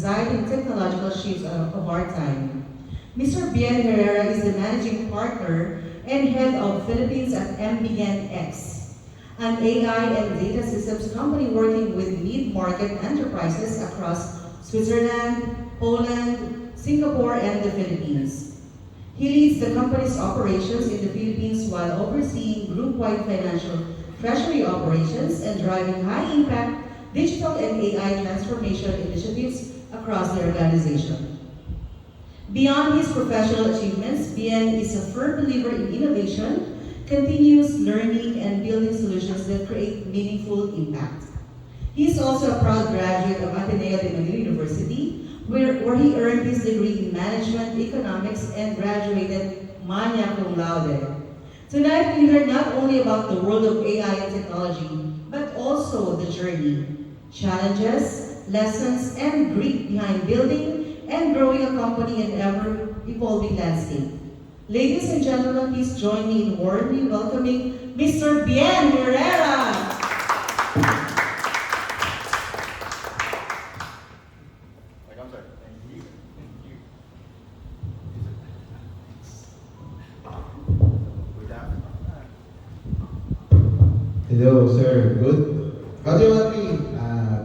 exciting technological shifts of our time. Mr. Bien Herrera is the managing partner and head of Philippines at MBN X, an AI and data systems company working with mid-market enterprises across Switzerland, Poland, Singapore, and the Philippines. He leads the company's operations in the Philippines while overseeing group-wide financial treasury operations and driving high-impact digital and AI transformation initiatives across the organization. Beyond his professional achievements, Bien is a firm believer in innovation, continuous learning, and building solutions that create meaningful impact. He is also a proud graduate of Ateneo de Manila University, where he earned his degree in management, economics, and graduated magna cum laude. Tonight, we heard not only about the world of AI and technology, but also the journey, challenges, lessons, and grit behind building and growing a company in ever-evolving landscape. Ladies and gentlemen, please join me in warmly welcoming Mr. Bien Herrera. Hello, sir. Good. How do you want me?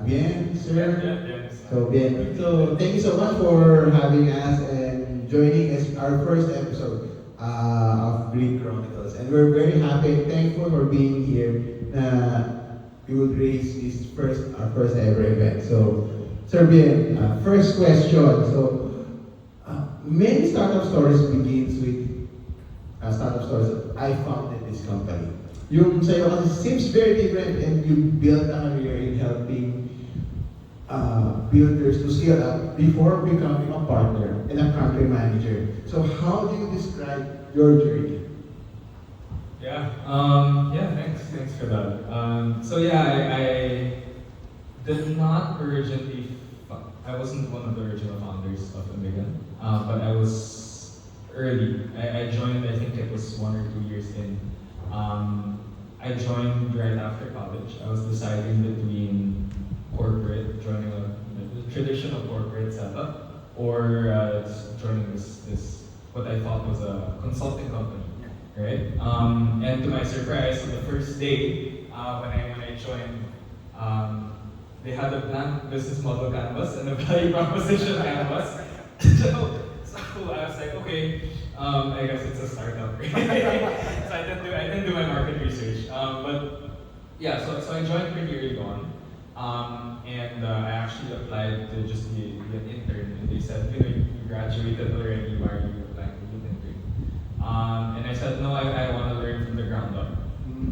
Bien, sir. So, bien. So, thank you so much for having us and joining us our first episode of Greek Chronicles. And we're very happy and thankful for being here. We would raise this our first ever event. So, sir, bien. First question. So, many startup stories begins with startup stories. I founded this company. Yung sa'yo kasi seems very different and you built a career in helping builders to scale up before becoming a partner and a country manager. So how do you describe your journey? Thanks for that. I did not originally, I wasn't one of the original founders of Amigan, but I was early. I joined, I think it was 1 or 2 years in. I joined right after college. I was deciding between joining a traditional corporate setup, or joining this what I thought was a consulting company, right? And to my surprise, on the first day when I joined, they had a blank business model canvas and a value proposition canvas. So I was like, okay, I guess it's a startup. So I didn't do my market research. So I joined pretty early on. I actually applied to just be an intern. And they said, you graduated already, why are you applying to be an intern? And I said, no, I want to learn from the ground up.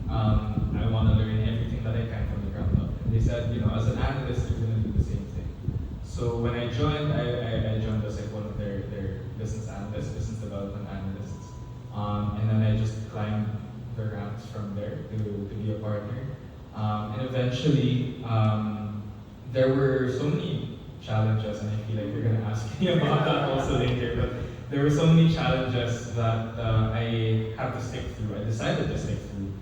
I want to learn everything that I can from the ground up. And they said, as an analyst, you're going to do the same thing. So when I joined, I joined as like one of their business analysts, business development analysts. And then I just climbed the ranks from there to be a partner. And eventually, there were so many challenges, and I feel like you're going to ask me about that also later, but there were so many challenges that I had to stick through. I decided to stick through.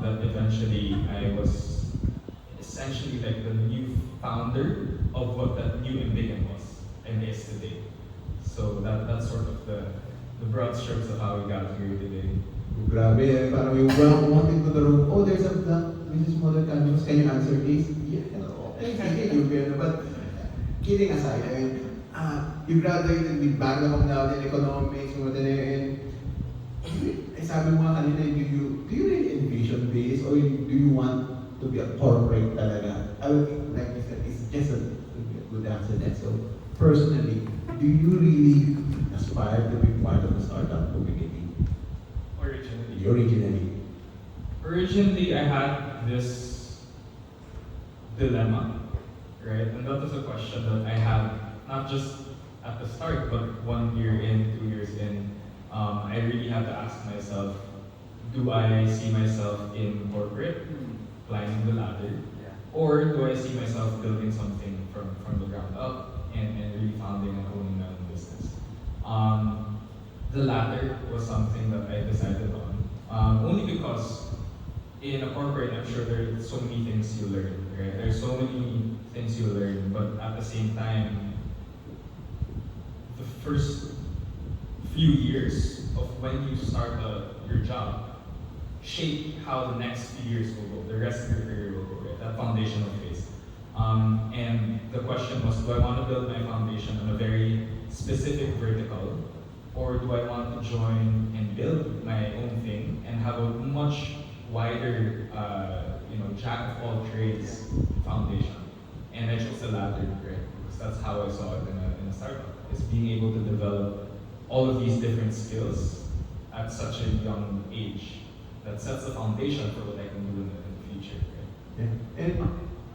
That eventually I was essentially like the new founder of what that new Amigan was and is today. So that's sort of the broad strokes of how we got here today. Grabe, parang yung walk into the room, oh, there's a blank business model canvas, can you answer this? Yeah, okay, you can, but kidding aside, I mean, you graduated with background cum laude in economics, and sabi mo nga kanina, do you really envision this, or do you want to be a corporate talaga? I would think, like you said, it's just a good answer that. So, personally, do you really aspire to be part of a startup community? Originally, I had this dilemma, right? And that was a question that I had not just at the start, but 1 year in, 2 years in. I really had to ask myself, do I see myself in corporate, climbing the ladder, or do I see myself building something from the ground up and really founding and owning my own business? The latter was something that I decided on, only because in a corporate, I'm sure there are so many things you learn, right? There's so many things you learn, but at the same time, first few years of when you start your job shape how the next few years will go, the rest of your career will go, right? That foundational phase. And the question was, do I want to build my foundation on a very specific vertical, or do I want to join and build my own thing and have a much wider, jack of all trades foundation? And I chose the latter, right? Because that's how I saw it in a startup, is being able to develop all of these different skills at such a young age. That sets the foundation for what I can do in the future, right? Yeah.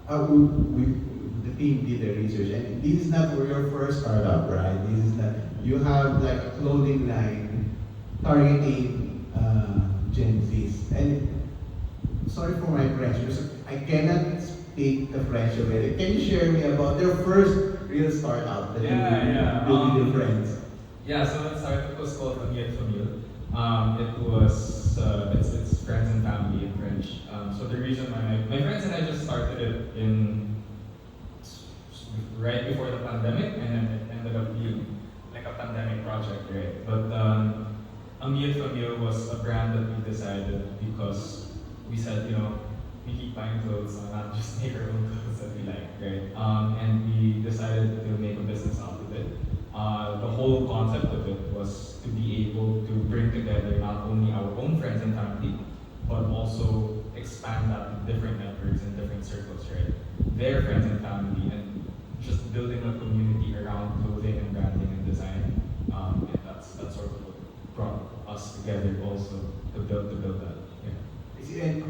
And the team did the research, and this is not your first startup, right? This is not, you have like a clothing line targeting Gen Zs. And sorry for my French, because I cannot speak the French of it. Can you share me about their first real startup that you did with your friends? Yeah, so that startup was called Amiet Famille. It was it's friends and family in French. So the reason why my friends and I just started it in right before the pandemic, and then it ended up being like a pandemic project, right? But Amiet Famille was a brand that we decided because we said, we keep buying clothes, so why not just make our own clothes that we like, right? And we decided to make a business out of it. The whole concept of it was to be able to bring together not only our own friends and family, but also expand that to different networks and different circles, right? Their friends and family, and just building a community around clothing and branding and design. And that's sort of what brought us together also to build that. Yeah. And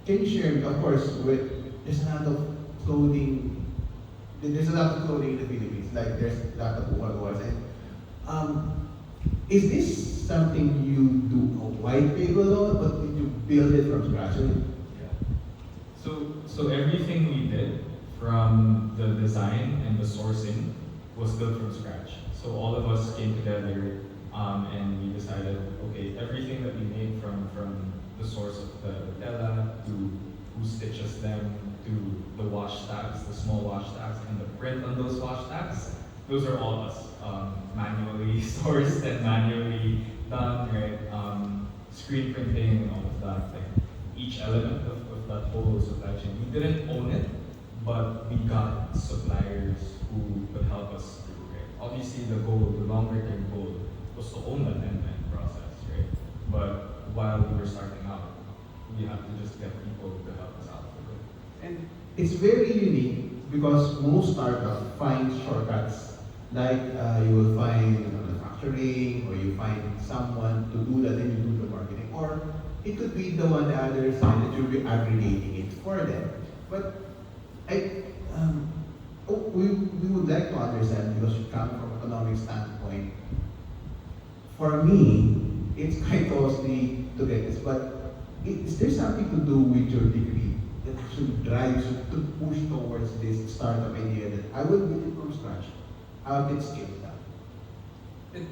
can you share, of course, there's a lot of clothing. There's a lot of clothing in the Philippines. Like there's a lot of wars. And is this something you do a white label on, but did you build it from scratch? Yeah. So everything we did, from the design and the sourcing, was built from scratch. So all of us came together and we decided, okay, everything that we made from the source of the tela to who stitches them to the wash tags, the small wash tags, and the print on those wash tags, those are all us, manually sourced and manually done, right? Screen printing and all of that, like each element of that whole supply chain. We didn't own it, but we got suppliers who could help us through, right? Obviously the longer term goal was to own that end-to-end process, right? But while we were starting out, we have to just get people to help us out with it. And it's very unique because most startups find shortcuts. Like you will find manufacturing, or you find someone to do that, and you do the marketing. Or it could be the other side that you'll be aggregating it for them. But we would like to understand, because you come from an economic standpoint. For me, it's quite costly to get this, but is there something to do with your degree that actually drives you to push towards this startup idea that I will build it from scratch? How did it scale down?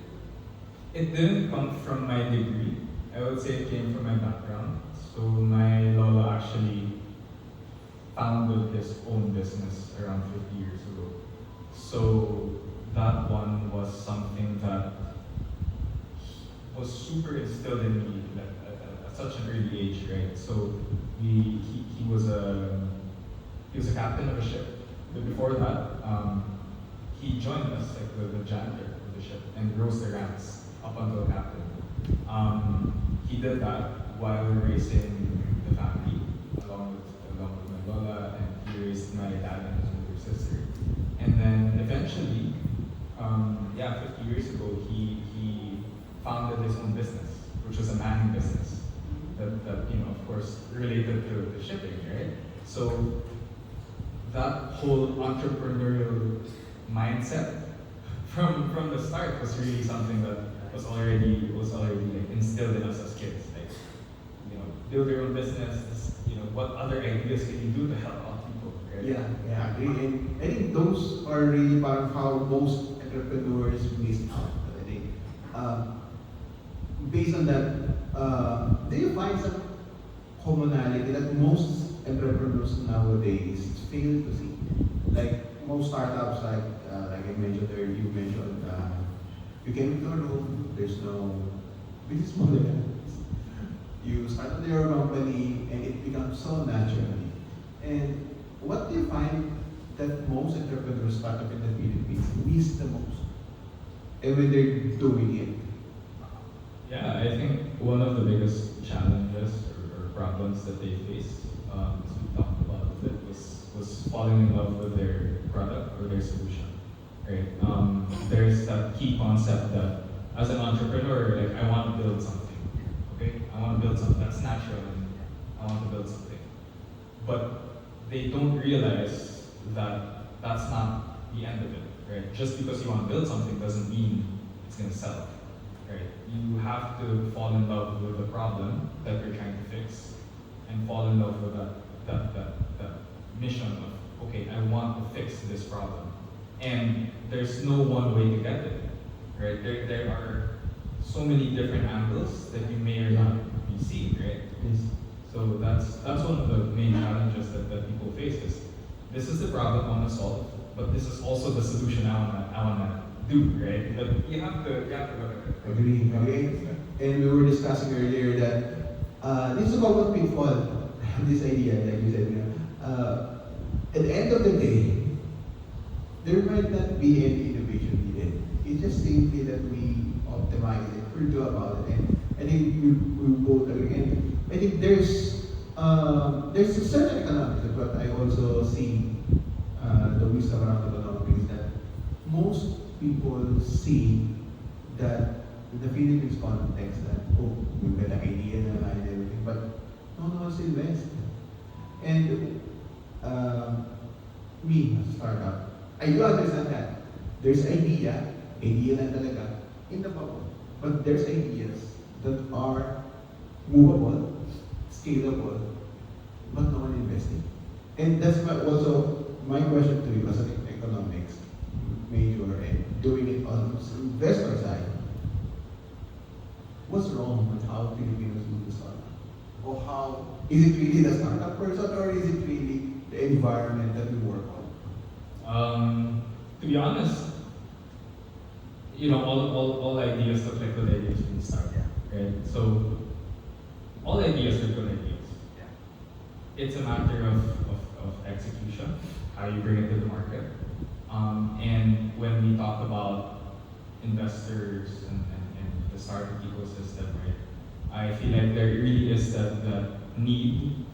It didn't come from my degree. I would say it came from my background. So my Lola actually founded his own business around 50 years ago. So that one was something that was super instilled in me at such an early age, right? So he was a captain of a ship. But before that, he joined us, like the janitor of the ship, and rose the ranks up until captain. He did that while raising the family, along with my Lola, and he raised my dad and his older sister. And then eventually, 50 years ago, he founded his own business, which was a manning business that of course related to shipping, right? So that whole entrepreneurial mindset from the start was really something that was already like instilled in us as kids. Like, build your own business. What other ideas can you do to help out people? Right? Yeah, I agree. And I think those are really part of how most entrepreneurs miss out. I think based on that, do you find some commonality that most entrepreneurs nowadays fail to see? Like most startups, like I mentioned earlier, you mentioned You came into a room, there's no business model. You started your company and it becomes so natural. And what do you find that most entrepreneurs start up in the Philippines miss the most? And when they're doing it, Yeah, I think one of the biggest challenges or problems that they faced, as we talked about it, was falling in love with their product or their solution. Right? There's that key concept that as an entrepreneur, like I want to build something. Okay, I want to build something that's natural, and I want to build something. But they don't realize that that's not the end of it. Right? Just because you want to build something doesn't mean it's going to sell. Right? You have to fall in love with the problem that you're trying to fix and fall in love with that mission of, okay, I want to fix this problem. And there's no one way to get it. Right? There are so many different angles that you may or not be seeing, right? So that's one of the main challenges that people face is this is the problem I want to solve, but this is also the solution I wanna do, right? But you have to look at it. agree, okay? And we were discussing earlier that this is a common pitfall, this idea that you said, at the end of the day, there might not be any innovation needed. It's just simply that we optimize it, we do about it, and I think we both agree. And I think there's a certain economics, but I also see the wisdom around economics that most people see that in the Philippines context that, oh, we've got an idea and everything, but no one wants to invest. And me, as a startup, I do understand that. There's idea lang talaga, in the bubble. But there's ideas that are movable, scalable, but no one investing. And that's also my question to you as an economics major and doing it on the investor side. What's wrong with how Filipinos do the startup? Or how, is it really the startup person or is it really the environment that we work on? To be honest, all ideas look like good ideas when you start, right? So all ideas are good ideas. It's a matter of execution, how you bring it to the market. And when we talk about investors and the startup ecosystem, right, I feel like there really is that need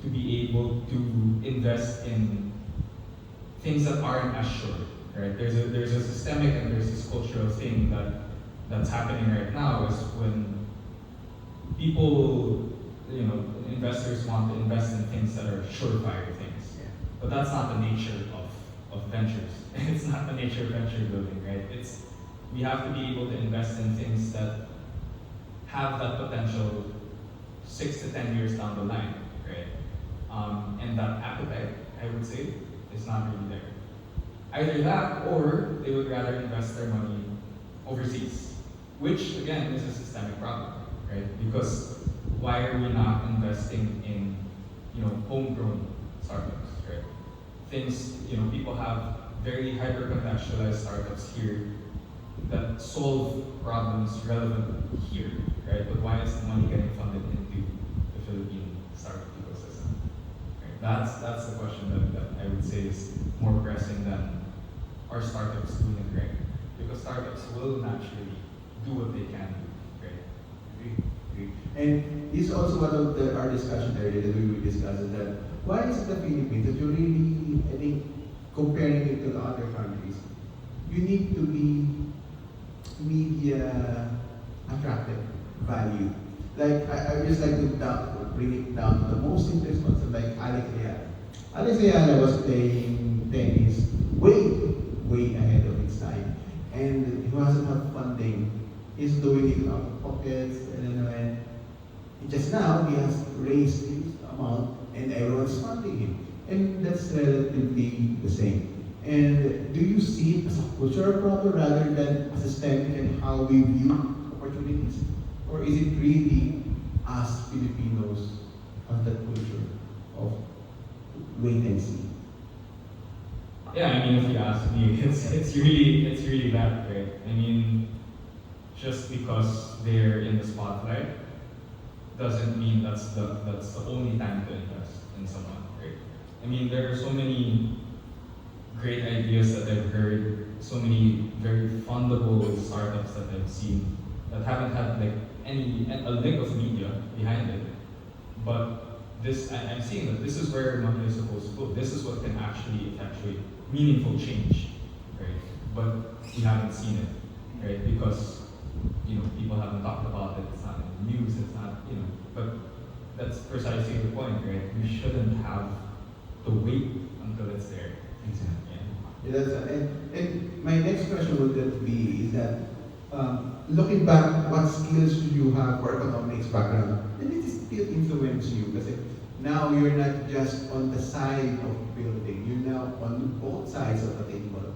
to be able to invest in things that aren't as sure, right? There's a systemic and there's this cultural thing that's happening right now is when people, investors want to invest in things that are surefire things. But that's not the nature of ventures. It's not the nature of venture building, right? We have to be able to invest in things that have that potential 6 to 10 years down the line, right? And that appetite, I would say, is not really there. Either that, or they would rather invest their money overseas, which again is a systemic problem, right? Because why are we not investing in, homegrown startups, right? Things, people have very hyper-contextualized startups here that solve problems relevant here, right? But why is the money getting funded into the Philippine startup ecosystem? Right? That's the question that I would say is more pressing than are startups doing it right? Because startups will naturally do what they can do, right? Agree. And this is also one of our discussion earlier that we will discuss is that why is it the Philippines that you really, I think, comparing it to the other countries, you need to be media attractive, value. Like, I just like to bring it down to the most simplest concept, like Alex Ayala. Alex Ayala was playing tennis way ahead of its time. And he wasn't have funding. He's doing it out of pockets, and just now he has raised this amount and everyone's funding him. And that's relatively the same. And do you see it as a cultural problem rather than a systemic and how we view opportunities? Or is it really us Filipinos have that culture of wait and see? Yeah, I mean, if you ask me, it's really that, right? I mean, just because they're in the spotlight doesn't mean that's the only time to invest in someone, right? I mean, there are so many great ideas that I've heard, so many very fundable startups that I've seen that haven't had like a lick of media behind it. But I'm seeing that this is where money is supposed to go. This is what can actually effectuate meaningful change, right? But we haven't seen it, right? Because people haven't talked about it. It's not in the news. It's not But that's precisely the point, right? We shouldn't have to wait until it's there. Exactly. Yeah. Yeah, and my next question would then be is that looking back, what skills do you have for economics background? And it still influence you because now you're not just on the side of building, you're now on both sides of the table.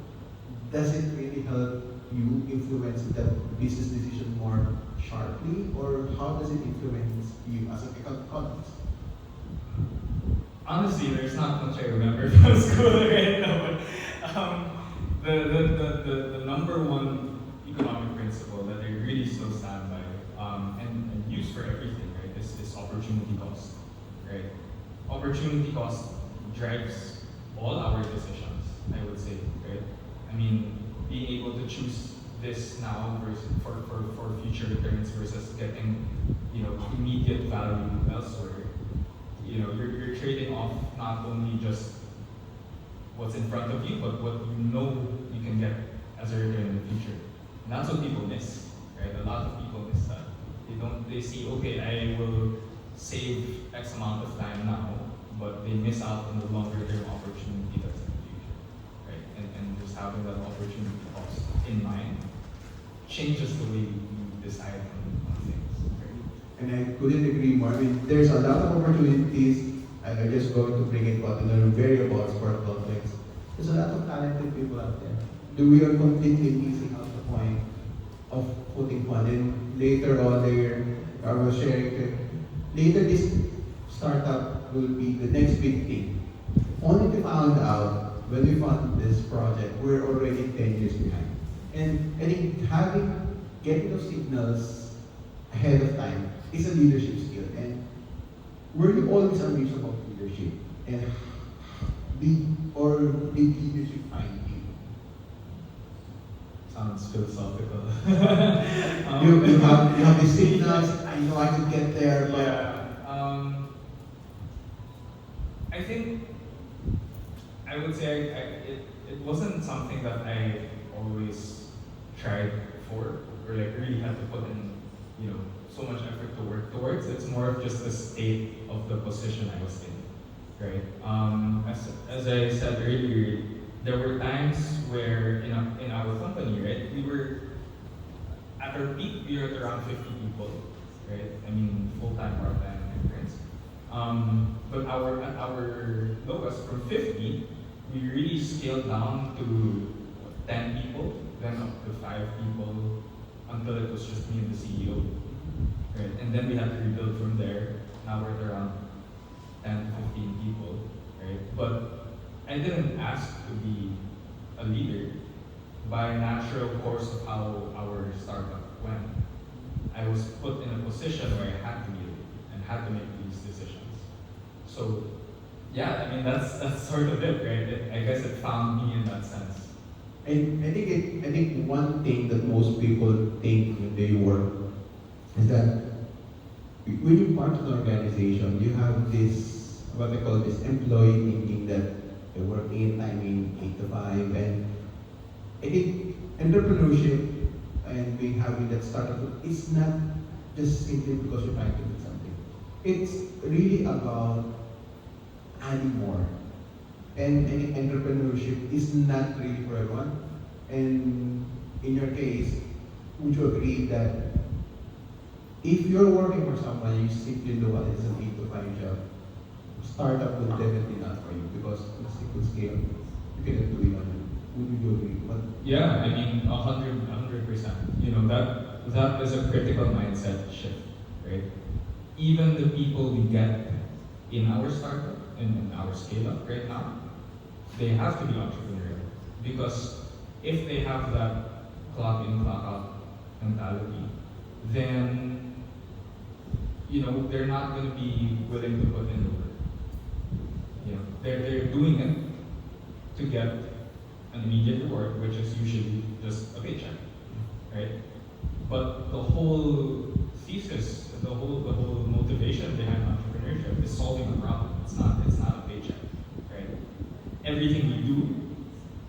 Does it really help you influence the business decision more sharply, or how does it influence you as an economist? Honestly, there's not much I remember from school right now. The number one economic principle that I really still stand by and use for everything, right, is opportunity cost, right? Opportunity cost drives all our decisions, I would say, right? I mean, being able to choose this now versus for future returns versus getting immediate value elsewhere. You're trading off not only just what's in front of you, but what you can get as a return in the future. And that's what people miss, right? A lot of people miss that. They see, okay, I will save X amount of time now, but they miss out on the longer term opportunity that's in the future, right? And just having that opportunity cost in mind changes the way we decide on things, right? And I couldn't agree more. I mean, there's a lot of opportunities. And I'm just going to bring it back to the variable sport context. There's a lot of talented people out there. We are completely missing out the point of putting fun. And later on, I was sharing that later this startup will be the next big thing. Only to find out when we found this project, we're already 10 years behind. And I think getting those signals ahead of time is a leadership skill. And were you always ambitious about leadership? And did leadership find you? Sounds philosophical. You have the signals, I know I could get there, but Yeah. I think I would say it wasn't something that I always tried for or like really had to put in, so much effort to work towards. It's more of just the state of the position I was in, right? As I said earlier, there were times where in our company, right, we were at our peak, we were at around 50 people, right? I mean, full-time, part-time, interns. But at our lowest, from 50, we really scaled down to 10 people, then up to 5 people, until it was just me and the CEO. Right? And then we had to rebuild from there. Now we're at around 10 to 15 people, right? But I didn't ask to be a leader by natural course of how our startup went. I was put in a position where I had to lead and had to make these decisions. So yeah, I mean that's sort of it, right? I guess it found me in that sense. and I think one thing that most people think when they work is that when you're part of an organization, you have this, what I call this employee thinking that they work 8 timing 8 to 5, and I think entrepreneurship and being having that startup is not just simply because you're trying to do something. It's really about adding more. And I think entrepreneurship is not really for everyone. And in your case, would you agree that if you're working for someone, you simply look at it as an 8 to 5 job, startup will definitely not for you because on a single scale, you cannot do it on it. Would you agree? Yeah, I mean 100%. That is a critical mindset shift, right? Even the people we get in our startup, in our scale up right now, they have to be entrepreneurial because if they have that clock in, clock out mentality, then they're not going to be willing to put in the work. They're doing it to get an immediate reward, which is usually just a paycheck, right? But the whole thesis, the whole motivation behind entrepreneurship is solving a problem. It's not a paycheck, right? Everything we do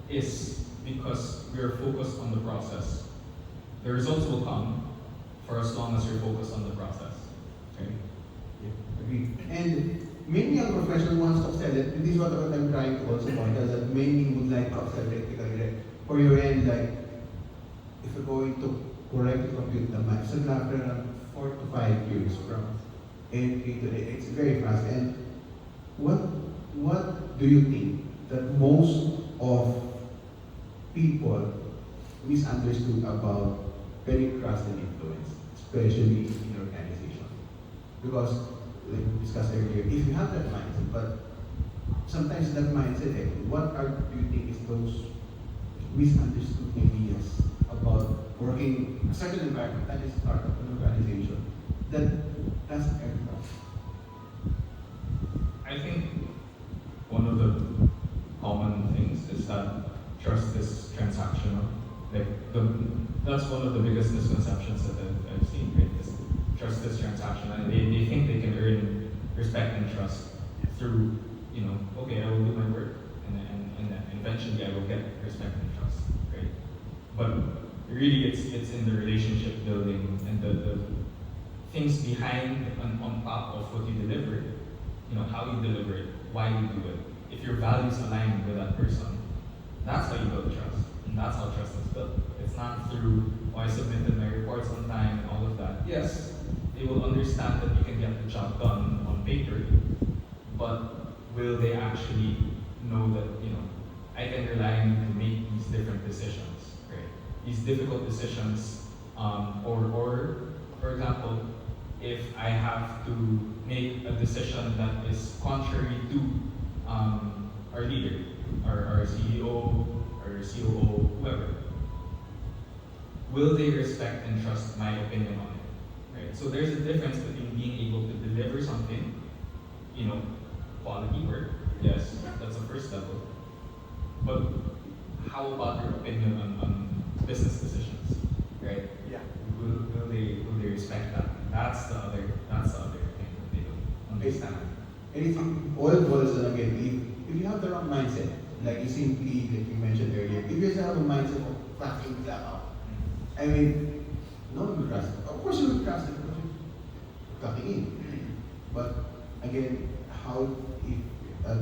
is because we are focused on the process. The results will come for as long as you're focused on the process. Okay? Agree. And many young professionals want to upsell it. This is what I'm trying to also point out, that many would like to upsell practically. Right? For your end, like, if you're going to correctly compute the math, it's after around 4 to 5 years from entry to it. It's very fast. And what do you think that most of people misunderstood about very trust and influence, especially in organization? Because, like we discussed earlier, if you have that mindset, but sometimes that mindset, what do you think is those misunderstood ideas about working a certain environment, that is part of an organization, that doesn't ever trust? I think one of the common things is that trust is transactional. That's one of the biggest misconceptions that I've seen, right? Is trust is transactional, and they think they can earn respect and trust through, okay, I will do my work, and then eventually I will get respect and trust, right? But really, it's in the relationship building and the things behind and on top of what you deliver. How you deliver it, why you do it. If your values align with that person, that's how you build trust, and that's how trust is built. It's not through, I submitted my reports on time and all of that. Yes, they will understand that you can get the job done on paper, but will they actually know that, I can rely on you to make these different decisions, right? These difficult decisions, or for example, if I have to make a decision that is contrary to our leader, our CEO, our COO, whoever, will they respect and trust my opinion on it? Right? So there's a difference between being able to deliver something, quality work, yes, that's the first level. But how about your opinion on business decisions, right? Yeah. Will they respect that? That's the other thing that they don't understand. Anything, all boils down again, if you have the wrong mindset, like you simply, like you mentioned earlier, if you just have a mindset of cracking that up, I mean, no one will trust it. Of course you will trust it because you're clocking in. But again, how, if,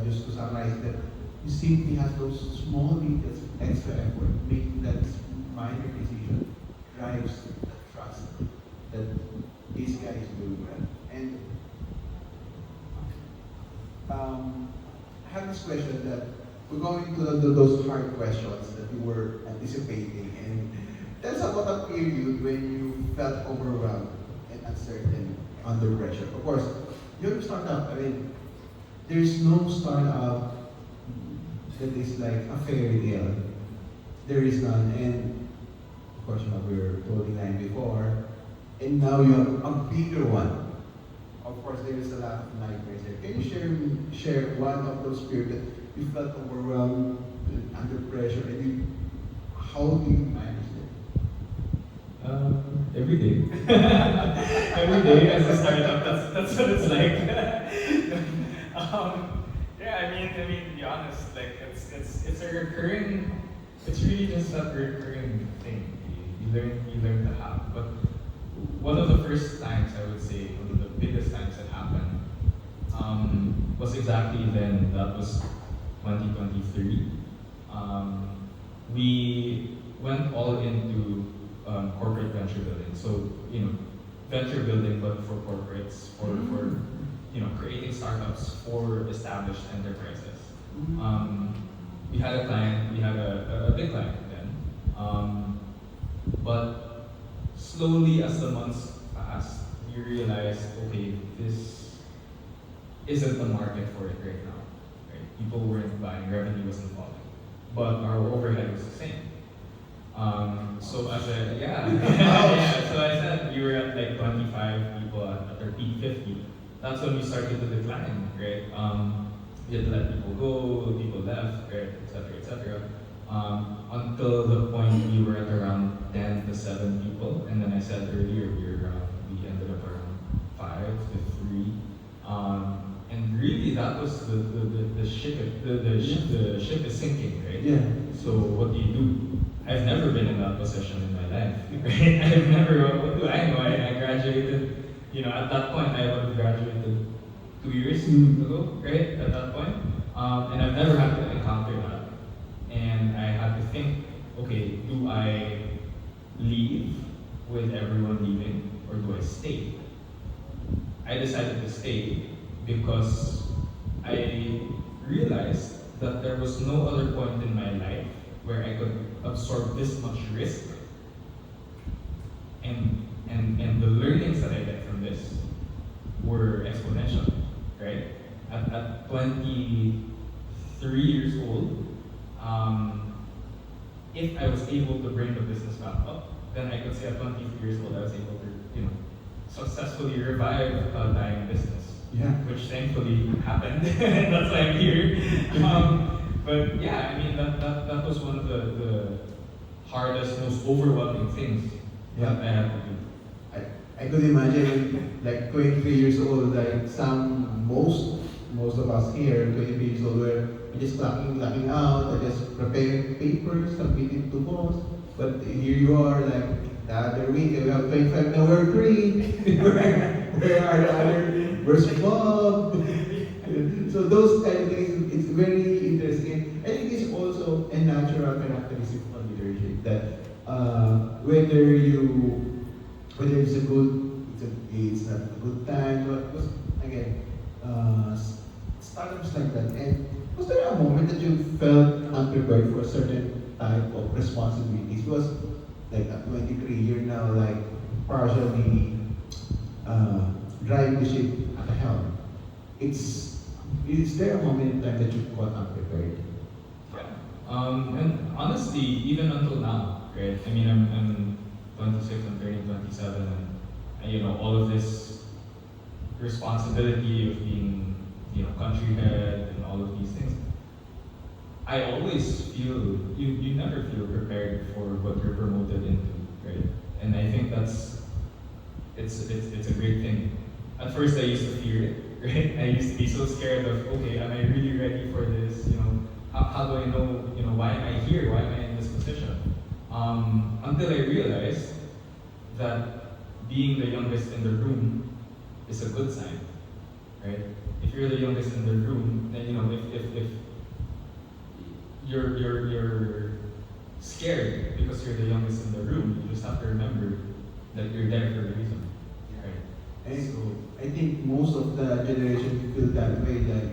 just to summarize that, you simply have those small details, extra effort, making that minor decision drives the trust that this guy is doing well. And I have this question that we're going to those hard questions that you were anticipating, and tell us about a period when you felt overwhelmed and uncertain under pressure. Of course, you're a startup. I mean, there's no startup that is like a fairy tale. There is none. And of course, we were clothing line before, and now you have a bigger one. Of course, there is a lot of nightmares there. Can you share one of those periods that you felt overwhelmed, under pressure, and how do you manage it? Every day. Every day as a startup, that's what it's like. Yeah, I mean, to be honest, like it's a recurring. It's really just that recurring thing. You learn to have. But one of the first times, I would say, one of the biggest times it happened, was exactly then. That was 2023. We went all into corporate venture building. So, venture building, but for corporates, for creating startups for established enterprises. We had a client, we had a big client then. But slowly as the months passed, we realized, okay, this isn't the market for it right now. Right? People weren't buying, revenue wasn't falling. But our overhead was the same. So as a yeah, so I said we were at like 25 people at our peak 50. That's when we started to decline, right? We had to let people go, people left, right, etc. Until the point we were at around 10 to 7 people, and then I said earlier we ended up around 5 to 3. And really that was the ship the ship is sinking, right? Yeah. So what do you do? I've never been in that position in my life, right? I've never, what do I know? I graduated, at that point I would have graduated 2 years ago, right? At that point. And I've never had to encounter that. And I had to think, okay, do I leave with everyone leaving or do I stay? I decided to stay because I realized that there was no other point in my life where I could absorb this much risk and the learnings that I get from this were exponential, right? At 23 years old, if I was able to bring the business back up, then I could say at 23 years old I was able to, successfully revive a dying business. Yeah. Which thankfully happened. That's why I'm here. But yeah, I mean that was one of the hardest, most overwhelming things that I had to do. I could imagine like 23 years old, like most of us here, 23 years old, were just clocking out, or just preparing papers, submitting to boss. But here you are, like the other week, we have 25, now we're free. Where are the other? Where's Bob? So those kind of things, it's very interesting. I think it's also a natural characteristic of leadership that whether it's it's not a good time, but again, startups like that. And was there a moment that you felt unprepared for a certain type of responsibilities? Because like at 23, you're now like partially driving the ship at the helm. Is there a moment in time that you got unprepared? Yeah. And honestly, even until now, right? I mean, I'm 26, I'm turning 27, and all of this responsibility of being, country head and all of these things. I always feel you never feel prepared for what you're promoted into, right? And I think it's a great thing. At first, I used to fear it, right? I used to be so scared of, okay, am I really ready for this? How do I know? Why am I here? Why am I in this position? Until I realized that being the youngest in the room is a good sign, right? If you're the youngest in the room, then if you're scared because you're the youngest in the room, you just have to remember that you're there for a reason, right? And So I think most of the generation feel that way, like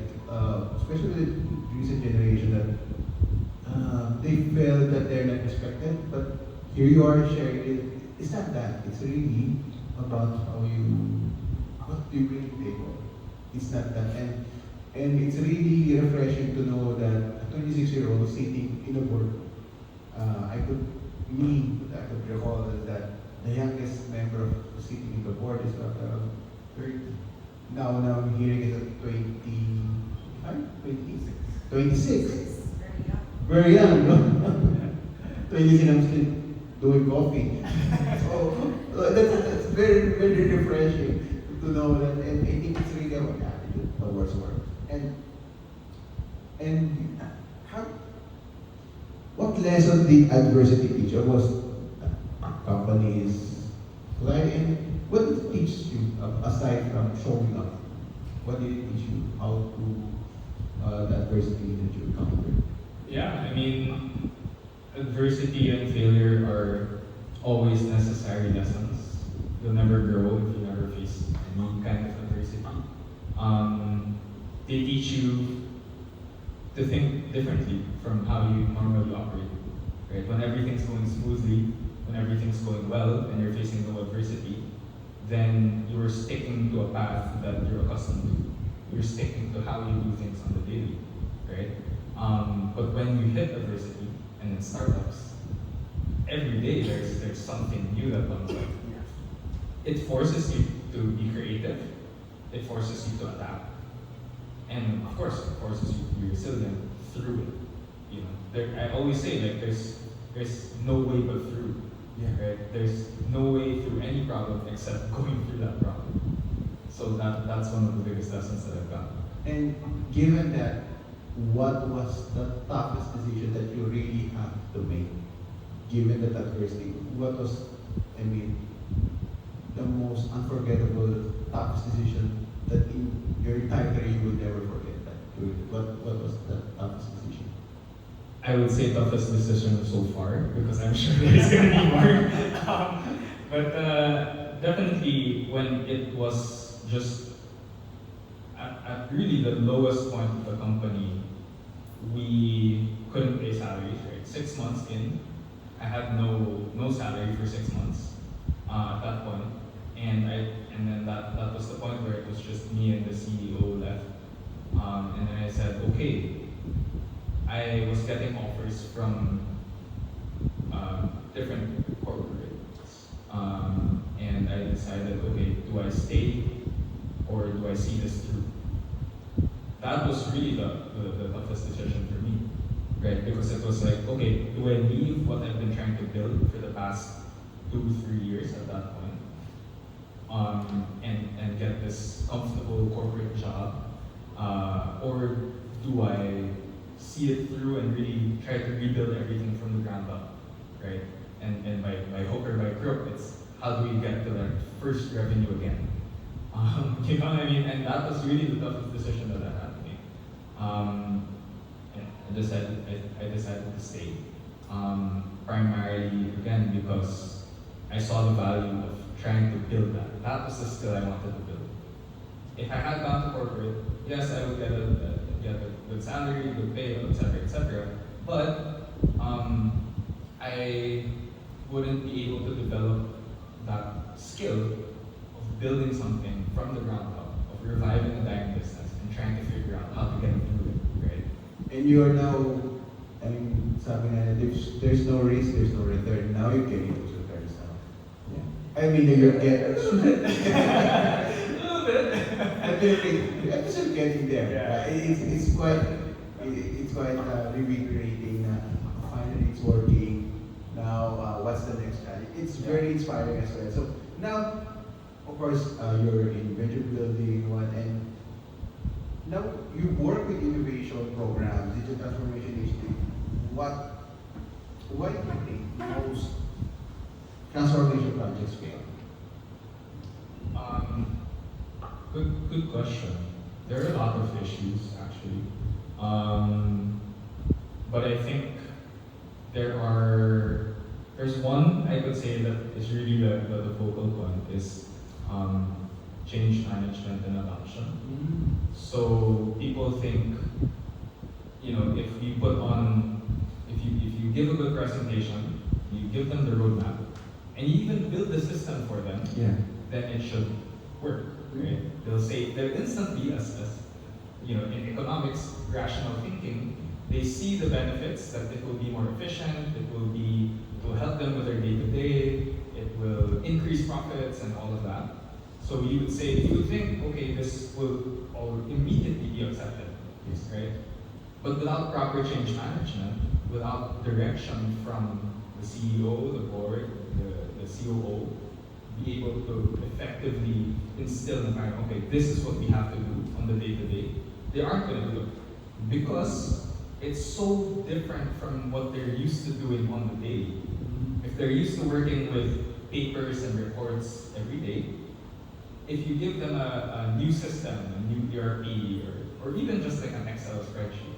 especially the recent generation, that they feel that they're not respected. But here you are sharing it. It's not that. It's really about what you bring to the table. It's not that, and it's really refreshing to know that a 26-year-old sitting in a board. I could recall that the youngest member of sitting in the board is about 30. Now I'm hearing it at 26. Very young, no? 26, I'm still doing coffee. So that's very, very refreshing to know that, and I think it's really about attitude towards work. And what lesson did adversity teach you? Was companies like, and what did it teach you aside from showing up? What did it teach you? How to the adversity that you encountered? yeah, I mean, adversity and failure are always necessary lessons. You'll never grow if you never face any kind of adversity. They teach you to think differently from how you normally operate. Right? When everything's going smoothly, when everything's going well, and you're facing no adversity, then you're sticking to a path that you're accustomed to. You're sticking to how you do things on the daily, right? But when you hit adversity, and in startups, every day there's something new that comes up. It forces you to be creative. It forces you to adapt, and of course, it forces you to be resilient through it. You know, I always say like there's no way but through. Yeah. Right? There's no way through any problem except going through that problem. So that's one of the biggest lessons that I've got. And given that, what was the toughest decision that you really have to make? Given that adversity, what was, I mean, the most unforgettable, toughest decision that in your entire career you will never forget? What was the toughest decision? I would say toughest decision so far because I'm sure there's gonna be more. But definitely when it was just at really the lowest point of the company, we couldn't pay salaries. Right, 6 months in, I had no salary for 6 months at that point, and then that was the point where it was just me and the CEO left, and then I said, okay. I was getting offers from different corporates, and I decided, okay, do I stay or do I see this through? That was really the toughest decision for me, right? Because it was like, okay, do I leave what I've been trying to build for the past 2-3 years at that point, and get this comfortable corporate job, or do I see it through and really try to rebuild everything from the ground up, right? And by hook or by crook, it's how do we get to that first revenue again? You know what I mean? And that was really the toughest decision that I had to make. And I decided to stay, primarily again because I saw the value of trying to build that. That was the skill I wanted to build. If I had gone to corporate, yes, I would get a good salary, good pay, etc. But I wouldn't be able to develop that skill of building something from the ground up, of reviving a dying business and trying to figure out how to get through it, right? And you are now, I mean, sabi nga, there's no risk, there's no return. Now you're getting those returns now. Yeah. I mean, you're getting, I'm just getting there. Yeah. It's quite revigorating. Finally, it's working. Now, what's the next challenge? It's very inspiring as well. So now, of course, you're in venture building one, and now you work with innovation programs, digital transformation initiative. Why do you think most transformation projects fail? Good question. There are a lot of issues actually, but I think there's one I could say that is really the focal point is change management and adoption. So people think, you know, if you give a good presentation, you give them the roadmap, and you even build the system for them, Yeah. then it should work. Right? They'll instantly, as you know, in economics, rational thinking, they see the benefits that it will be more efficient, it will help them with their day-to-day, it will increase profits and all of that. So you would think, okay, this will all immediately be accepted, right? But without proper change management, without direction from the CEO, the board, the COO, be able to effectively instill in mind, okay, this is what we have to do on the day-to-day, they aren't going to do it. Because it's so different from what they're used to doing on the day. If they're used to working with papers and reports every day, if you give them a new system, a new ERP, or even just like an Excel spreadsheet,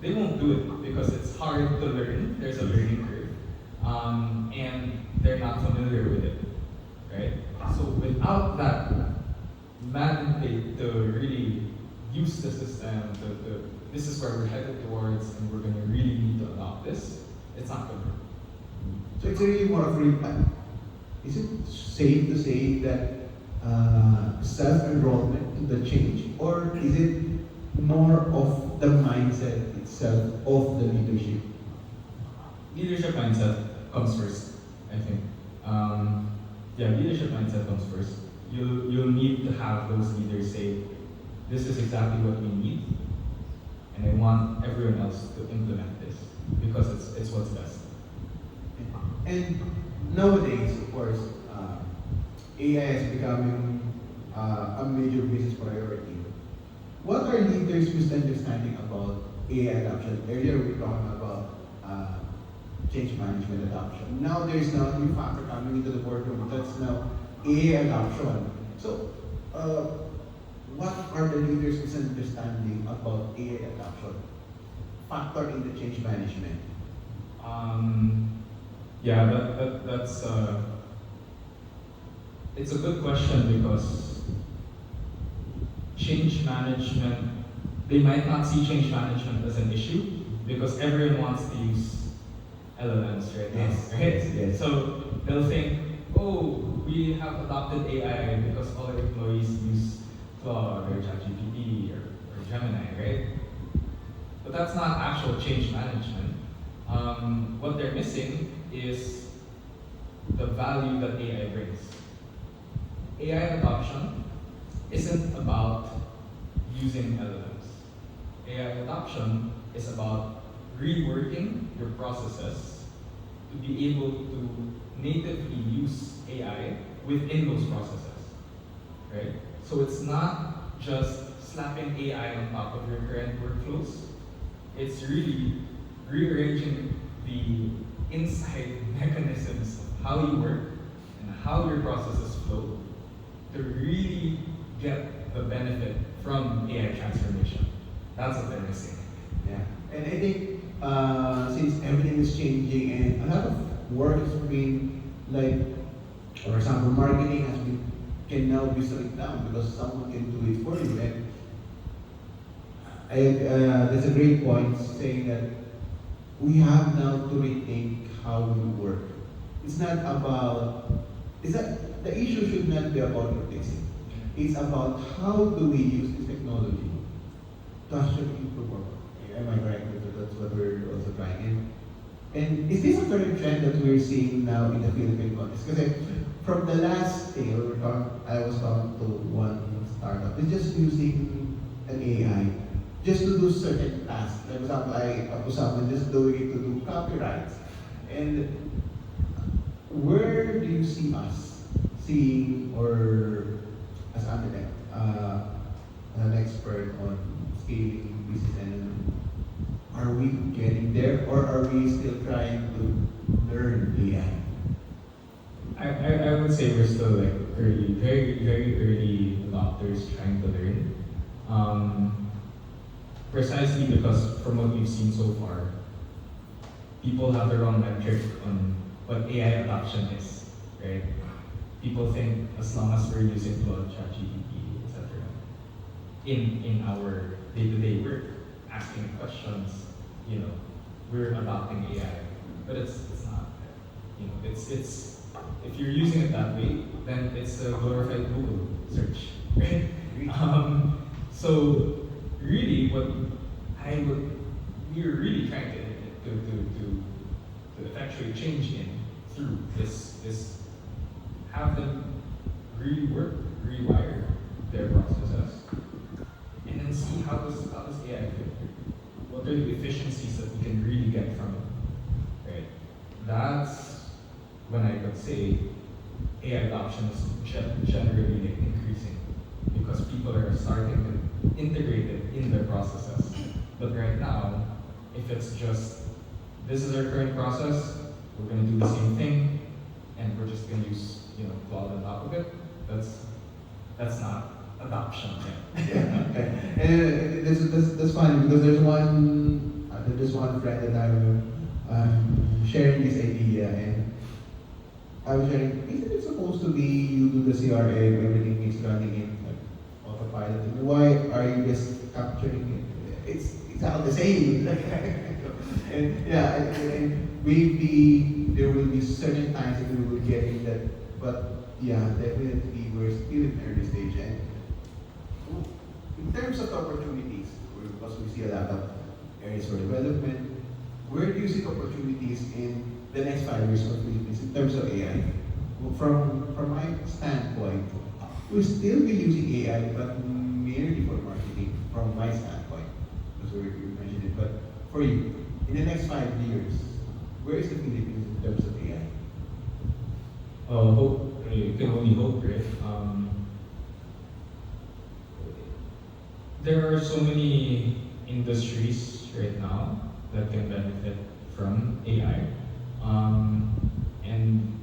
they won't do it because it's hard to learn, there's a learning curve, and they're not familiar with it, right? So without that mandate to really use the system, this is where we're headed towards, and we're going to really need to adopt this, it's not going to work. So it's really more of is it safe to say that self-enrollment to the change, or is it more of the mindset itself of the leadership? Leadership mindset, comes first, I think. Yeah, leadership mindset comes first. You'll need to have those leaders say, this is exactly what we need, and I want everyone else to implement this because it's what's best. And nowadays, of course, AI is becoming a major business priority. What are leaders' misunderstanding about AI adoption? Earlier we talked about change management adoption. Now there's now a new factor coming into the boardroom. That's now AI adoption. So, what are the leaders' misunderstanding about AI adoption? Factor in the change management. Yeah, that's it's a good question because change management, they might not see change management as an issue because everyone wants to use LLMs right now, Yes, right? yes, yes. So they'll think, oh, we have adopted AI because all our employees use Claude or ChatGPT or Gemini, right? But that's not actual change management. What they're missing is the value that AI brings. AI adoption isn't about using LLMs. AI adoption is about reworking your processes to be able to natively use AI within those processes, right? So it's not just slapping AI on top of your current workflows. It's really rearranging the inside mechanisms of how you work and how your processes flow to really get the benefit from AI transformation. That's what they're missing. Yeah, and I think since everything is changing and a lot of work has been like, for example, marketing has been can now be slowed down because someone can do it for you. And that's a great point saying that we have now to rethink how we work. It's not about. It's not the issue should not be about replacing. It's about how do we use this technology to actually improve our work. Am I correct? That's what we're also trying. And is this a current trend that we're seeing now in the Philippine context? Because from the last thing I was talking to one startup, it's just using an AI just to do certain tasks. For example, I talked to someone just doing it to do copyrights. And where do you see us seeing, or as an expert on scaling business, and are we getting there, or are we still trying to learn AI? I would say we're still like early, very, very early adopters trying to learn. Precisely because from what we've seen so far, people have their own metric on what AI adoption is, right? People think as long as we're using Claude, ChatGPT, etc., in our day-to-day work, asking questions, we're adopting AI, but it's not. It's if you're using it that way, then it's a glorified Google search, right? So really, we're really trying to effectually change through this have them rework, rewire their processes, and then see how does AI fit. What are the efficiencies that we can really get from it, right? That's when I would say AI adoption is generally like increasing because people are starting to integrate it in their processes. But right now, if it's just this is our current process, we're going to do the same thing, and we're just going to use Claude on top of it. That's not adoption yet. Yeah. And that's funny because there's one friend that I'm sharing this idea, and I was sharing, isn't it supposed to be you do the CRA, everything is running in like autopilot? And why are you just capturing it? It's all the same. And yeah, and maybe there will be certain times that we will get in that, but yeah, definitely we're still in early stage. And in terms of opportunities, because we see a lot of areas for development, where do you see opportunities in the next 5 years for Philippines in terms of AI? From my standpoint, we'll still be using AI, but merely for marketing. From my standpoint, that's where you mentioned it. But for you, in the next 5 years, where is the Philippines in terms of AI? Hope, you can only hope, right? There are so many industries right now that can benefit from AI. And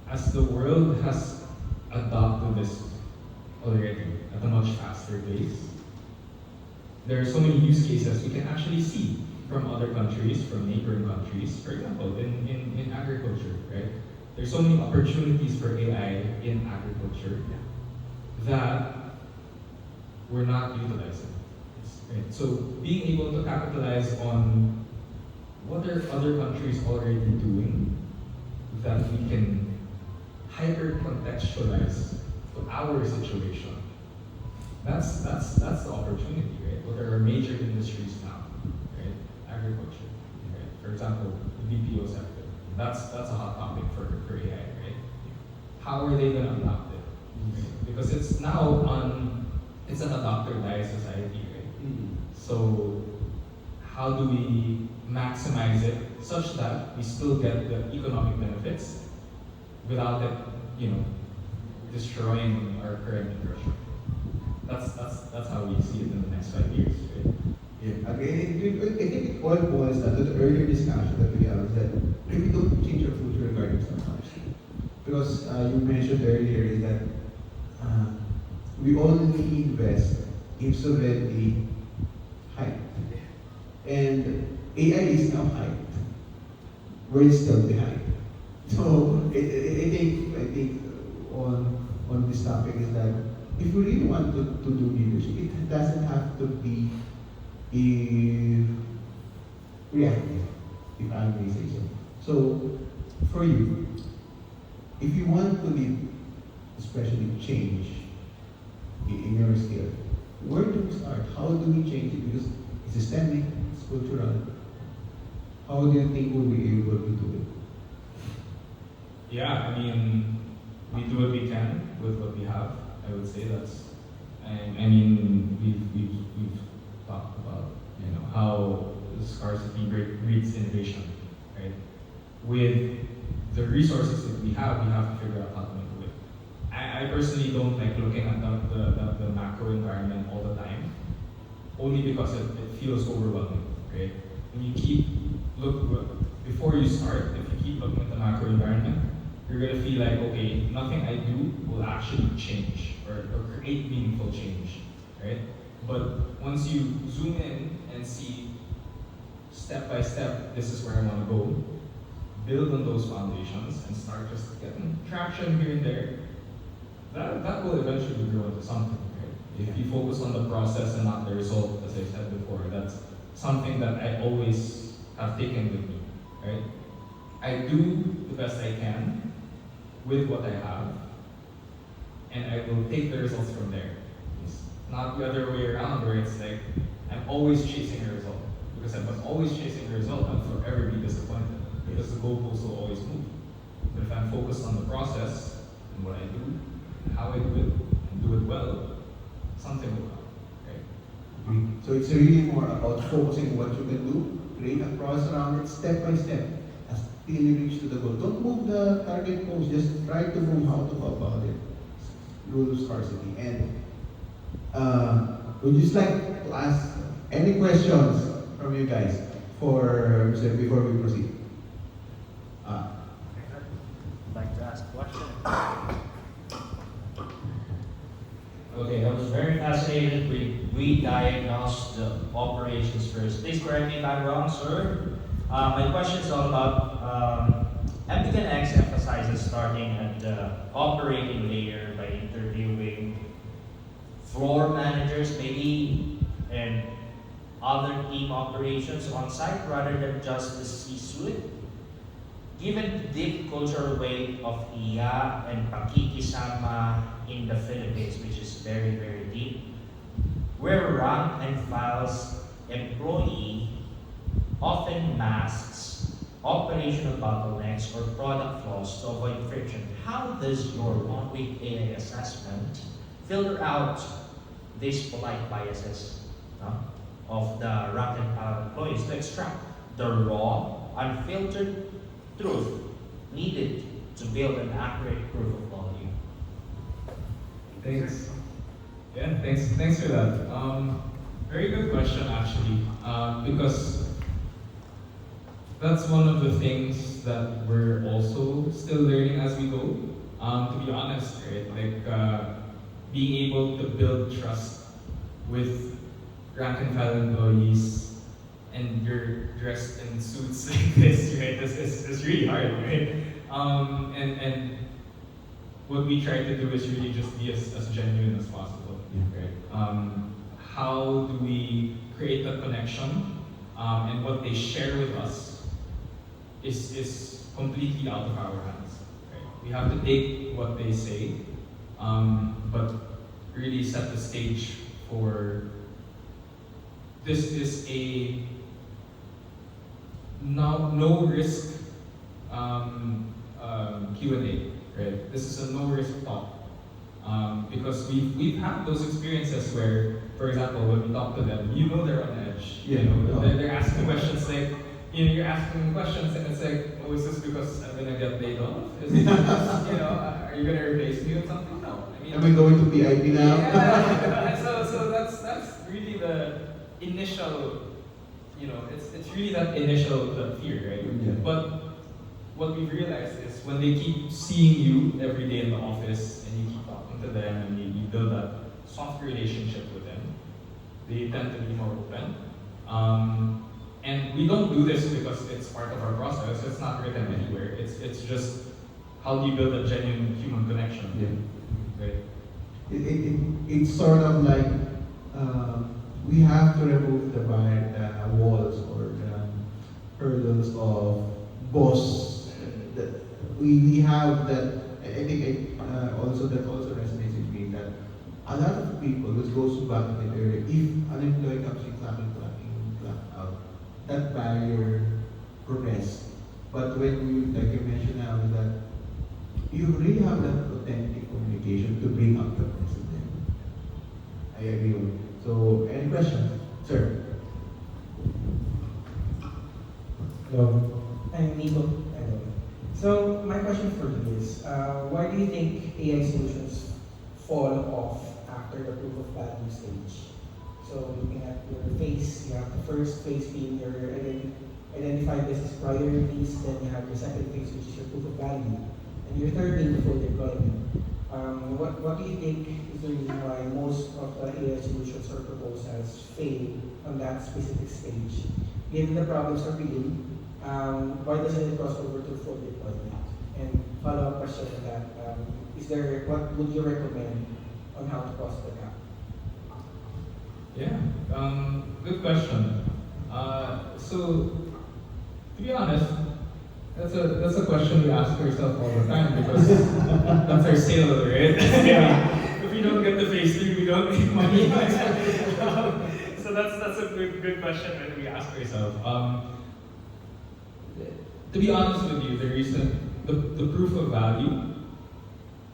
as the world has adopted this already at a much faster pace, there are so many use cases we can actually see from other countries, from neighboring countries. For example, in agriculture, right? There's so many opportunities for AI in agriculture that we're not utilizing. Right? So being able to capitalize on what are other countries already doing that we can hyper contextualize to our situation. That's the opportunity, right? What are our major industries now, right? Agriculture, right? For example, the BPO sector. That's a hot topic for AI, right? How are they gonna adopt it? Right? Because it's now it's an adopter-die society, right? So how do we maximize it such that we still get the economic benefits without it, destroying our current infrastructure? That's how we see it in the next 5 years, right? Yeah, I think it all boils down to the earlier discussion that we have, is that maybe don't change your future regarding some policy. Because you mentioned earlier is that we only invest if sovereignty hyped. And AI is now hyped. We're still behind. So I think on this topic is that if we really want to do leadership, it doesn't have to be reactive, if I may say so. So for you, if you want to lead, especially change in your skill, where do we start? How do we change it? Because it's systemic, it's cultural. How do you think we'll be able to do it? Yeah, I mean, we do what we can with what we have. I would say we've talked about, how scarcity breeds innovation, right? With the resources that we have to figure out how to make it work. I personally don't like looking at the macro environment all the time, only because it feels overwhelming, right? When you before you start, if you keep looking at the macro environment, you're gonna feel like, okay, nothing I do will actually change or create meaningful change, right? But once you zoom in and see step by step, this is where I want to go, build on those foundations and start just getting traction here and there, that will eventually grow into something, right? If you focus on the process and not the result, as I said before, that's something that I always have taken with me, right? I do the best I can with what I have, and I will take the results from there. It's not the other way around where it's like, I'm always chasing a result. Because if I'm always chasing a result, I'll forever be disappointed. Because the goalposts will always move. But if I'm focused on the process and what I do, and how I do it, and do it well, something will come. Right? So it's really more about focusing what you can do, create a process around it step by step until you reach to the goal. Don't move the target post, just try to move how to go about it. Rule of scarcity. And would you just like to ask any questions from you guys before we proceed? I'd like to ask a question. Okay, I was very fascinated. We diagnosed the operations first. Please correct me if I'm wrong, sir. My question is all about Embiggen X emphasizes starting at the operating layer by interviewing floor managers, maybe, and other team operations on site rather than just the C-suite. Given the deep cultural weight of iya and pakikisama in the Philippines, which is very, very deep, where rank and file's employee often masks operational bottlenecks or product flaws to avoid friction. How does your one-week AI assessment filter out these polite biases of the rank and file employees to extract the raw, unfiltered truth needed to build an accurate proof of value? Thanks. Yeah, thanks for that. Very good question actually, because that's one of the things that we're also still learning as we go. To be honest, right? Like being able to build trust with rank and file employees, and you're dressed in suits like this, right? It's really hard, right? And what we try to do is really just be as genuine as possible, right? How do we create that connection? And what they share with us is completely out of our hands. Right? We have to take what they say, but really set the stage for this is a no risk Q&A, right? This is a no risk talk. Because we've had those experiences where, for example, when we talk to them, you know they're on edge. Yeah. You know, they're asking questions like, you know, you're asking questions and it's like, oh, is this because I'm gonna get laid off? Is it because, you know, are you gonna replace me with something? No. I mean, Am I going to VIP now? yeah. So that's really the initial, you know, it's really that initial fear, right? Yeah. But what we've realized is when they keep seeing you every day in the office and you keep talking to them and you build that soft relationship with them, they tend to be more open. And we don't do this because it's part of our process. It's not written anywhere. It's just how do you build a genuine human connection? Yeah. Right. It's sort of like we have to remove the walls or the hurdles of boss. We have that. I think also that also resonates with me that a lot of people, which goes back to the area, if an employee comes in clock out, that barrier progress. But when we, like you mentioned now, is that you really have that authentic communication to bring up the president. I agree with you. So, any questions? Sir? Hello, I'm Nico. Hello. So, my question for you is, why do you think AI solutions fall off after the proof of value stage? So, looking at your phase, you have the first phase being your identify business priorities, then you have your second phase, which is your proof of value, and your third being the full deployment. What do you think is the reason why most of the AI solutions or proposals fail on that specific stage? Given the problems are real, why doesn't it cross over to full deployment? And follow-up question to that, what would you recommend on how to cross the gap? Yeah, good question. So, to be honest, that's a question we ask ourselves all the time because that's our sale, right? Yeah. If we don't get the phase 3, we don't make money. So that's a good question that we ask ourselves. To be honest with you, the reason the proof of value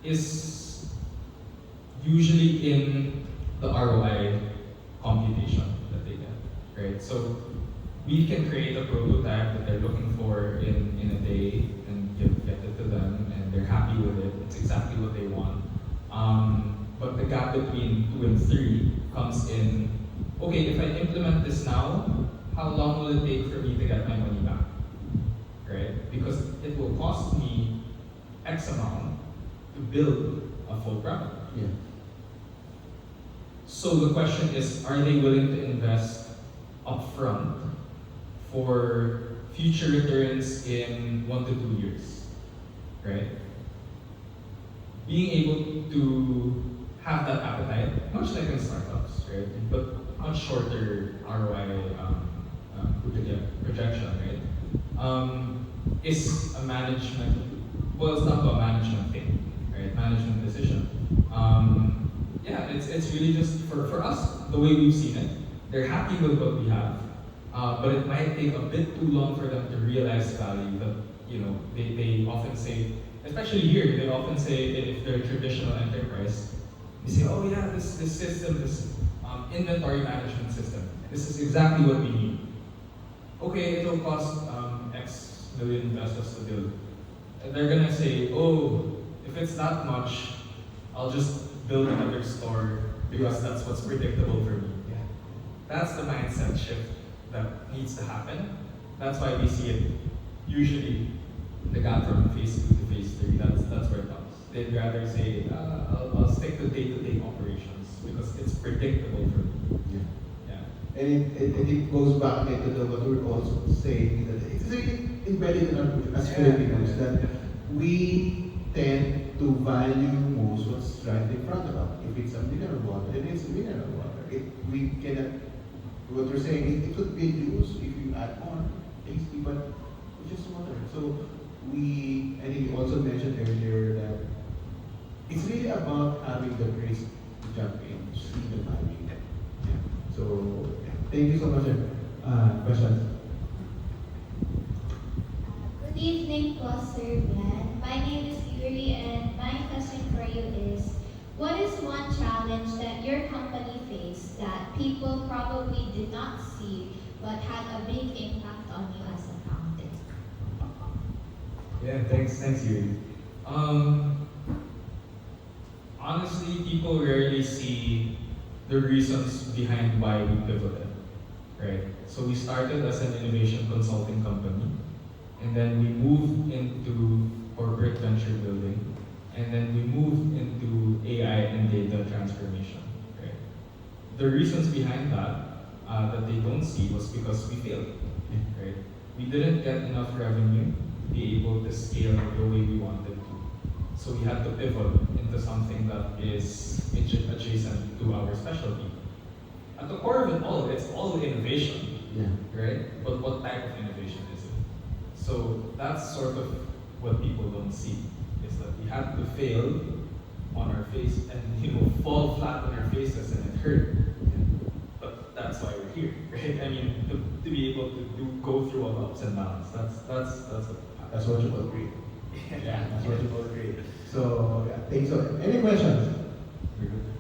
is usually in the ROI computation that they get, right? So we can create a prototype that they're looking for in a day and get it to them, and they're happy with it. It's exactly what they want. But the gap between 2 and 3 comes in, okay, if I implement this now, how long will it take for me to get my money back? Right? Because it will cost me X amount to build a full product. Yeah. So the question is, are they willing to invest upfront for future returns in 1 to 2 years, right? Being able to have that appetite, much like in startups, right? But much shorter ROI projection, right? Is a management, boils down to a management thing, right? Management decision. Yeah, it's really just for us, the way we've seen it. They're happy with what we have. but it might take a bit too long for them to realize value. That they often say, especially here, they often say that if they're a traditional enterprise, they say, oh yeah, this system, this inventory management system, this is exactly what we need. Okay, it'll cost X million pesos to build. And they're gonna say, oh, if it's that much, I'll just build another store because that's what's predictable for me. Yeah. That's the mindset shift that needs to happen. That's why we see it usually the gap from phase 2 to phase 3. That's where it comes. They'd rather say, I'll stick to day-to-day operations because it's predictable for me. Yeah. Yeah. And it goes back to the what we're also saying that it's really embedded in our culture as Filipinos that we tend to value most what's right in front of us. If it's a mineral water, then it's a mineral water. We cannot, what we're saying, it could be juice if you add more, tasty, but it's just water. So I think you also mentioned earlier that it's really about having the grace to jump in, to see the value. Yeah. So, thank you so much. Questions? Good evening, Sir Glenn. My name is Yuri, and my question for you is, what is one challenge that your company faced that people probably did not see but had a big impact on you as a founder? Yeah, thanks, Yuri. Honestly, people rarely see the reasons behind why we pivoted, right? So we started as an innovation consulting company, and then we moved into corporate venture building, and then we moved into AI and data transformation, right? The reasons behind that that they don't see was because we failed, right? We didn't get enough revenue to be able to scale the way we wanted to. So we had to pivot into something that is adjacent to our specialty. At the core of it all, it's all innovation, Yeah. right? But what type of innovation is it? So that's sort of what people don't see, is that we had to fail on our face and fall flat on our faces and it hurt. But that's why we're here, right? I mean, to be able to go through all the ups and downs. That's what you will agree. Yeah. That's what you will agree. So, yeah, thanks. So, any questions?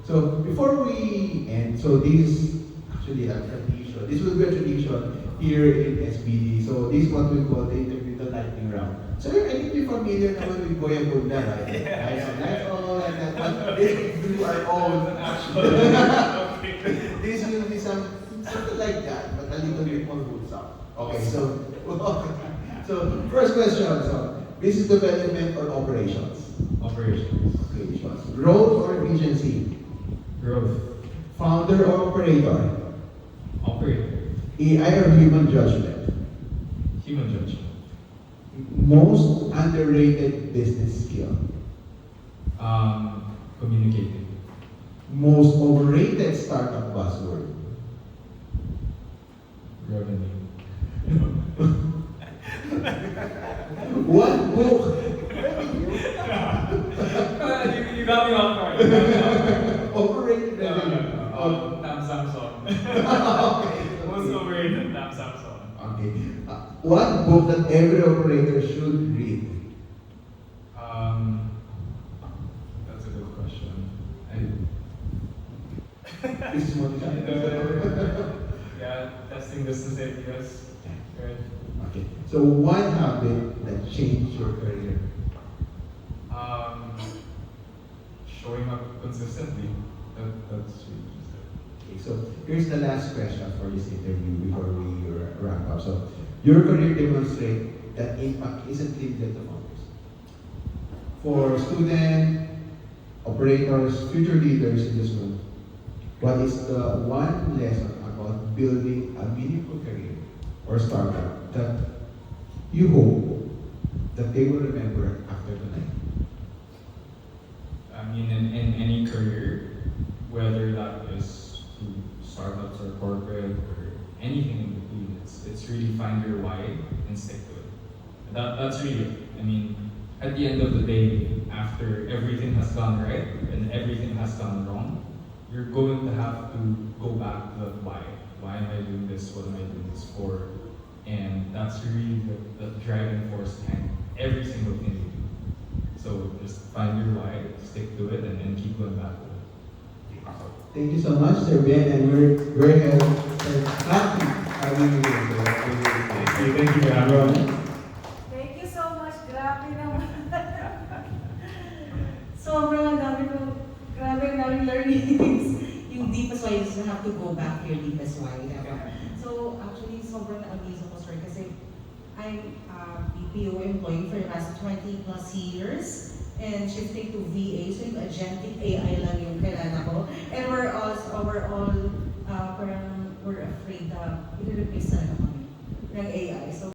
So, before we end, so this actually a tradition. This will be a tradition here in SBD. So, this is what we call the interview, the lightning round. So, I think you're familiar naman with Goya Bunda, right? Right? So, that's all like that. But this will do our own. This will be something like that, but a little bit more good stuff. Okay, so, so first question. So, business development or operations? Operations. Operations. Growth or efficiency? Growth. Founder or operator? Operator. AI or human judgment? Human judgment. Most underrated business skill? Communicating. Most overrated startup buzzword? Revenue. One book? You got me off guard. Overrated revenue? Samsung. Okay. Most overrated, Samsung. Okay. One book that every operator should read? That's a good question. This is what Yeah, testing business ideas. Right. Okay. So one habit that changed your career? Showing up consistently. That's really interesting. Okay, so here's the last question for this interview before we wrap up. So your career demonstrates that impact isn't limited to founders. For students, operators, future leaders in this room, what is the one lesson about building a meaningful career or startup that you hope that they will remember after tonight? I mean, in any career, whether that is through startups or corporate or anything in between, it's really find your why and stick to it. That's really it. I mean, at the end of the day, after everything has gone right and everything has gone wrong, you're going to have to go back to the why why am I doing this? What am I doing this for? And that's really the driving force behind every single thing you do. So just find your why, stick to it, and keep going back to it. Thank you so much, Sir Ben, and we're very happy having you here. Thank you for having me. Thank you so much. Grabe naman. Sobrang dami ko. Grabe ang daming learnings. Yung deepest why is you have to go back to your deepest why. Diba? So actually, sobrang na-amaze ako, sir, kasi I'm a BPO employee for the past 20 plus years and shifting to VA, so yung agentic AI lang yung kailangan ko. And we're all parang we're afraid na i-replace na kami ng AI. So